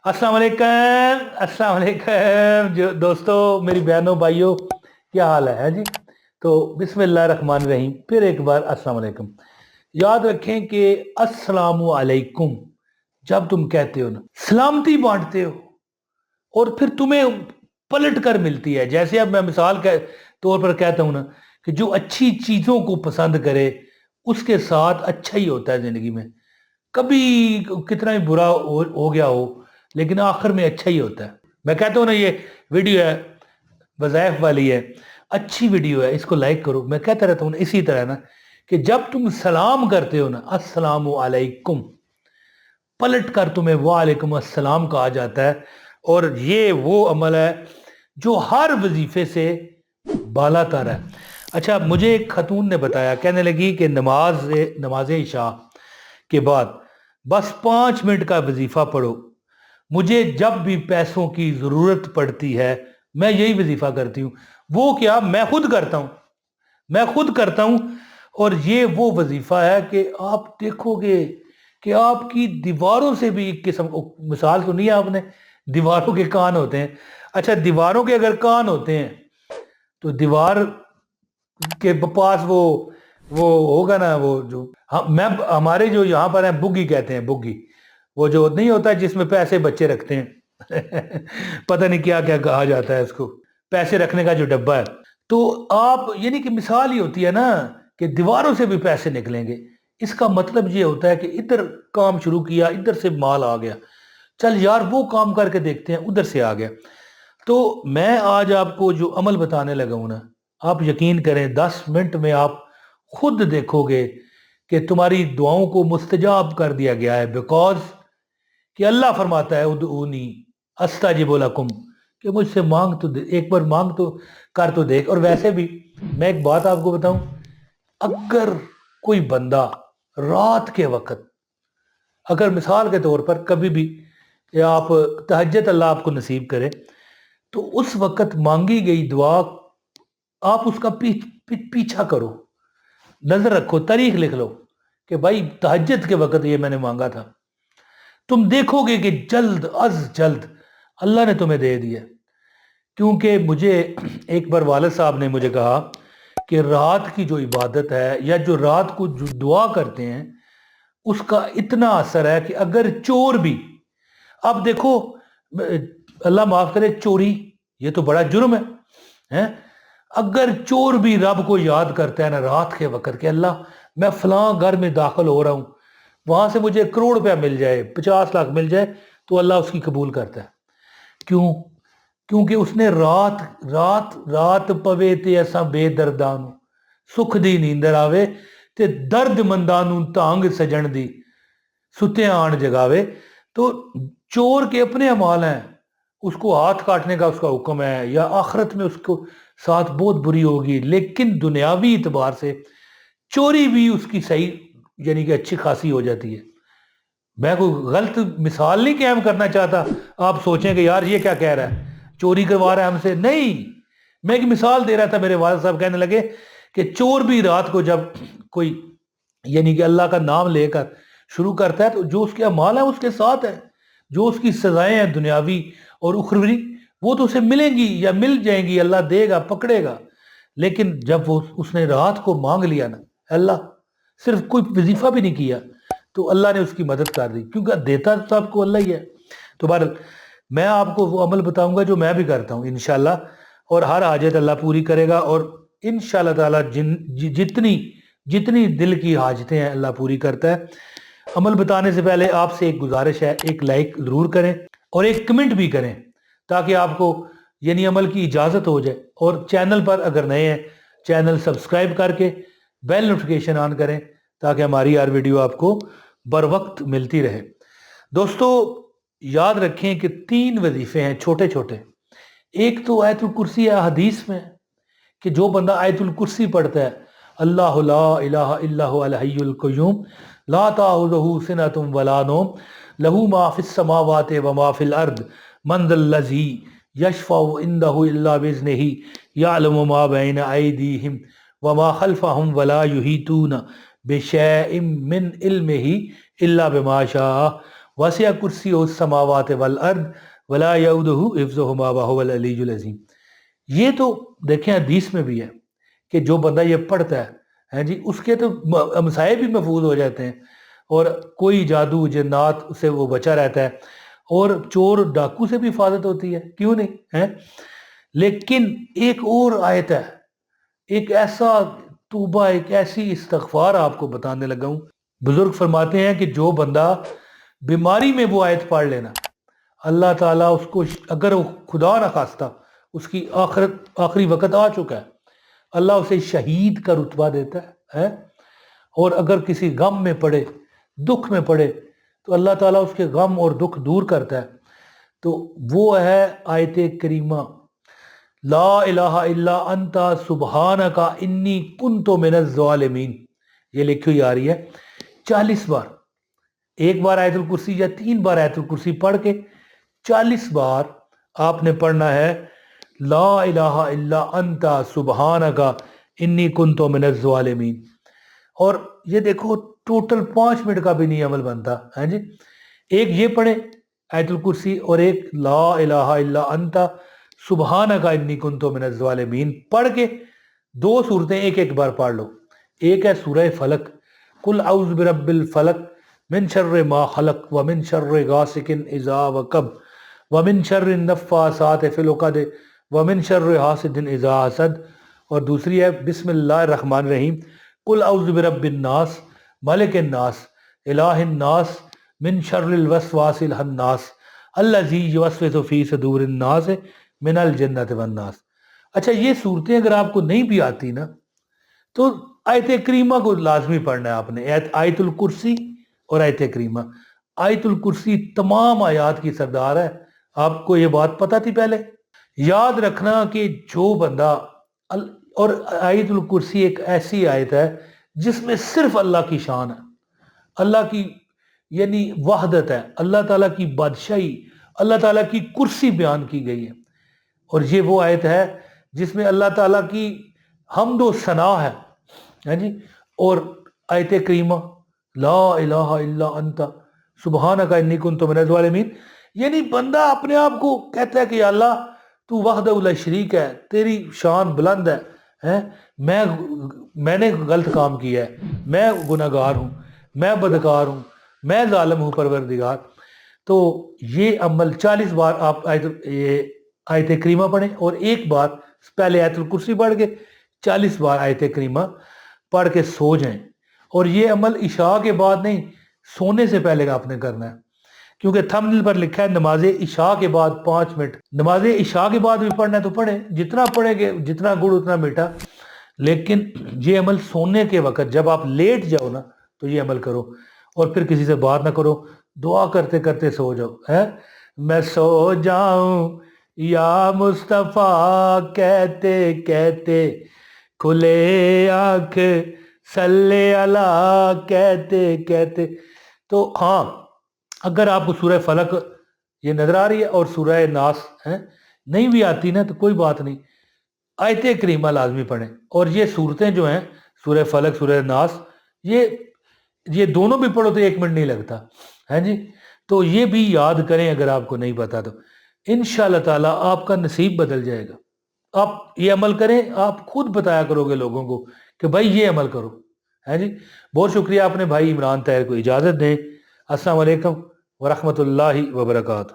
अस्सलाम वालेकुम जो दोस्तों, मेरी बहनों भाइयों, क्या हाल है जी। तो बिस्मिल्लाह रहमान रहीम, फिर एक बार अस्सलाम वालेकुम। याद रखें कि अस्सलामु अलैकुम जब तुम कहते हो ना, सलामती बांटते हो और फिर तुम्हें पलट कर मिलती है। जैसे अब मैं मिसाल के तौर पर कहता हूँ ना कि जो अच्छी चीज़ों को पसंद करे उसके साथ अच्छा ही होता है ज़िंदगी में। कभी कितना ही बुरा हो गया हो, लेकिन आखिर में अच्छा ही होता है। मैं कहता हूँ ना, ये वीडियो है वज़ाइफ वाली है, अच्छी वीडियो है, इसको लाइक करो। मैं कहता रहता हूँ ना, इसी तरह ना कि जब तुम सलाम करते हो ना, अस्सलामु अलैकुम, पलट कर तुम्हें वालेकुम अस्सलाम कहा जाता है। और ये वो अमल है जो हर वजीफे से बालातर है। अच्छा, मुझे एक खतून ने बताया, कहने लगी कि नमाज इशा के बाद बस 5 मिनट का वजीफा पढ़ो। मुझे जब भी पैसों की ज़रूरत पड़ती है मैं यही वजीफा करती हूँ। वो क्या, मैं खुद करता हूँ। और ये वो वजीफा है कि आप देखोगे कि आपकी दीवारों से भी एक किस्म, मिसाल तो नहीं है आपने, दीवारों के कान होते हैं। अच्छा, दीवारों के अगर कान होते हैं तो दीवार के पास वो होगा ना, वो जो मैं हमारे जो यहाँ पर है बुग्गी कहते हैं, बुग्गी, वो जो नहीं होता है जिसमें पैसे बच्चे रखते हैं पता नहीं क्या क्या कहा जाता है इसको, पैसे रखने का जो डब्बा है। तो आप, यानी कि मिसाल ही होती है ना कि दीवारों से भी पैसे निकलेंगे। इसका मतलब ये होता है कि इधर काम शुरू किया, इधर से माल आ गया, चल यार वो काम करके देखते हैं, उधर से आ गया। तो मैं आज आपको जो अमल बताने लगा हूं ना, आप यकीन करें 10 मिनट में आप खुद देखोगे कि तुम्हारी दुआओं को मुस्तजाब कर दिया गया है। बिकॉज कि अल्लाह फरमाता है उदऊनी अस्ताजिब लकुम, कि मुझसे मांग तो दे, एक बार मांग तो कर तो देख। और वैसे भी मैं एक बात आपको बताऊं, अगर कोई बंदा रात के वक्त, अगर मिसाल के तौर पर कभी भी या आप तहज्जुद अल्लाह आपको नसीब करे, तो उस वक्त मांगी गई दुआ आप उसका पीछा करो, नजर रखो, तारीख लिख लो कि भाई तहज्जुद के वक्त ये मैंने मांगा था। तुम देखोगे कि जल्द अज जल्द अल्लाह ने तुम्हें दे दिया। क्योंकि मुझे एक बार वालिद साहब ने मुझे कहा कि रात की जो इबादत है या जो रात को जो दुआ करते हैं उसका इतना असर है कि अगर चोर भी, अब देखो, अल्लाह माफ करे, चोरी ये तो बड़ा जुर्म है। अगर चोर भी रब को याद करता है ना रात के वक्त कि अल्लाह मैं फलां घर में दाखिल हो रहा हूँ, वहां से मुझे 1 करोड़ रुपया मिल जाए, 50 लाख मिल जाए, तो अल्लाह उसकी कबूल करता है। क्यों? क्योंकि उसने रात रात रात पवे ते असा बेदर्दा नू सुख दी नींदर आवे ते दर्दमंदा नू तांग सजन दी सुते आण जगावे। तो चोर के अपने अमाल हैं, उसको हाथ काटने का उसका हुक्म है, या आखिरत में उसको साथ बहुत बुरी होगी, लेकिन दुनियावी इतबार से चोरी भी उसकी सही, यानी कि अच्छी खासी हो जाती है। मैं कोई गलत मिसाल नहीं कायम करना चाहता, आप सोचें कि यार ये क्या कह रहा है, चोरी करवा रहा है हमसे, नहीं। मैं एक मिसाल दे रहा था, मेरे वालिद साहब कहने लगे कि चोर भी रात को जब कोई, यानी कि अल्लाह का नाम लेकर शुरू करता है, तो जो उसके अमाल है उसके साथ है, जो उसकी सजाएं हैं दुनियावी और उखरवी, वो तो उसे मिलेंगी या मिल जाएंगी, अल्लाह देगा, पकड़ेगा। लेकिन जब वो उसने रात को मांग लिया ना, अल्लाह, सिर्फ कोई वजीफा भी नहीं किया, तो अल्लाह ने उसकी मदद कर दी, क्योंकि देता तो सबको अल्लाह ही है। तो बहरहाल मैं आपको वो अमल बताऊंगा जो मैं भी करता हूँ इंशाल्लाह, और हर हाजत अल्लाह पूरी करेगा। और इंशाल्लाह ताला जितनी जितनी दिल की हाजतें हैं अल्लाह पूरी करता है। अमल बताने से पहले आपसे एक गुजारिश है, एक लाइक ज़रूर करें और एक कमेंट भी करें, ताकि आपको यानी अमल की इजाज़त हो जाए। और चैनल पर अगर नए हैं, चैनल सब्सक्राइब करके बेल नोटिफिकेशन ऑन करें, ताकि हमारी हर वीडियो आपको बर वक्त मिलती रहे। दोस्तों, याद रखें कि 3 वजीफे हैं छोटे छोटे। एक तो आयतुल कुर्सी है हदीस में, कि जो बंदा आयतुल कुर्सी पढ़ता है, अल्लाह ला इलाहा इल्ला हुवल हय्युल क़य्यूम ला ताखुज़ुहु सिनतुन वला नौम लहू मा फिस समावाति व मा फिल अर्द मन ज़ल्लज़ी यशफ़उ इंदहु इल्ला बिइज़्निही यअलमु मा बैन अयदीहिम व मा खल्फ़हुम वला युहीतूना बिशैइन मिन इल्मिही इल्ला बिमा शाअ वसिअ कुर्सियुहु अस्समावाति वल अर्द वला यऊदुहु हिफ्ज़ुहुमा व हुवल अलीयुल अज़ीम। ये तो देखें हदीस में भी है कि जो बंदा ये पढ़ता है जी, उसके तो मसाए भी महफूज हो जाते हैं और कोई जादू जन्नात से वो बचा रहता है और चोर डाकू से भी हिफाजत होती है, क्यों नहीं है। लेकिन एक और आयत है, एक ऐसा तौबा, एक ऐसी इस्तगफार आपको बताने लगा हूं। बुजुर्ग फरमाते हैं कि जो बंदा बीमारी में वो आयत पढ़ लेना, अल्लाह ताला उसको, अगर वो खुदा न खास्ता उसकी आखिरी वक्त आ चुका है, अल्लाह उसे शहीद का रुतबा देता है। और अगर किसी गम में पड़े, दुख में पड़े, तो अल्लाह ताला उसके गम और दुख दूर करता है। तो वो है आयत करीमा, ला इलाहा इल्ला अंता सुबहानका इन्नी कुन्तु मिनज़ ज़ालिमीन। ये लिखी हुई आ रही है 40 बार, एक बार आयतुल कुर्सी या 3 बार आयतुल कुर्सी पढ़ के 40 बार आपने पढ़ना है ला इलाहा इल्ला अंता सुबहानका इन्नी कुन्तु मिनज़ ज़ालिमीन। और ये देखो टोटल 5 मिनट का भी नहीं अमल बनता है जी। एक ये पढ़े आयतुल कुर्सी और एक ला इलाहा इल्ला अंता सुबहानका इन्नी कुन्तु मिनज़ ज़ालिमीन पढ़ के 2 सूरतें एक एक बार पढ़ लो। एक है सूरह फलक, कुल औज़ु बिरब्बिल फलक मिन शर्रि मा खलक व मिन शर्रि गासिकिन इज़ा वक़ब व मिन शर्रि नफ़्फ़ासाति फ़िल उक़द व मिन शर्रि हासिदिन इज़ा हसद। और दूसरी है बिस्मिल्लाहिर रहमानिर रहीम, कुल औज़ु बिरब्बिन नास मलिकिन नास इलाहिन नास मिन शर्रिल वस्वासिल हन्नास अल्लज़ी युवस्विसु फ़ी सुदूरिन नास मिनल जन्नति वन नास। अच्छा, ये सूरतें अगर आपको नहीं भी आती ना, तो आयत करीमा को लाजमी पढ़ना है आपने, आयतुल कुर्सी और आयत करीमा। आयतुल कुर्सी तमाम आयात की सरदार है, आपको ये बात पता थी पहले। याद रखना कि जो बंदा, और आयतुल कुर्सी एक ऐसी आयत है जिसमें सिर्फ अल्लाह की शान है, अल्लाह की यानी वहदत है, अल्लाह ताला की बादशाही, अल्लाह ताला की कुर्सी बयान की गई है। और ये वो आयत है जिसमें अल्लाह ताला की हम्द व सना है जी। और आयत करीमा ला इलाहा इल्ला अंता सुबहानका इन्नी कुन्तु मिनज़ ज़ालिमीन, यानी बंदा अपने आप को कहता है कि अल्लाह तू वहदहु ला शरीक है, तेरी शान बुलंद है, मैंने गलत काम किया है, मैं गुनहगार हूँ, मैं बदकार हूँ, मैं जालिम हूँ परवरदिगार। तो ये अमल 40 बार आप आयत करीमा पढ़ें और एक बार पहले आयतुल कुर्सी पढ़ के 40 बार आयत करीमा पढ़ के सो जाएं। और ये अमल इशा के बाद नहीं, सोने से पहले आपने करना है, क्योंकि थंबनेल पर लिखा है नमाज इशा के बाद 5 मिनट। नमाज इशा के बाद भी पढ़ना है तो पढ़े, जितना पढ़ेंगे जितना गुड़ उतना मीठा। लेकिन ये अमल सोने के वक्त जब आप लेट जाओ ना, तो ये अमल करो और फिर किसी से बात ना करो, दुआ करते करते सो जाओ। है मैं सो जाऊं या मुस्तफ़ा कहते कहते, खुले आंख सल्ले अला कहते कहते। तो हाँ, अगर आपको सूरह फलक ये नजर आ रही है और सूरह नास है नहीं भी आती ना, तो कोई बात नहीं, आयत करीमा लाजमी पढ़ें। और ये सूरतें जो हैं सूरह फलक सूरह नास, ये दोनों भी पढ़ो तो 1 मिनट नहीं लगता है जी। तो ये भी याद करें, अगर आपको नहीं पता तो इंशाअल्लाह ताला आपका नसीब बदल जाएगा। आप ये अमल करें, आप खुद बताया करोगे लोगों को कि भाई ये अमल करो, है जी। बहुत शुक्रिया, आपने भाई इमरान ताहिर को इजाज़त दें। अस्सलाम वालेकुम व रहमतुल्लाहि व बरकातहू।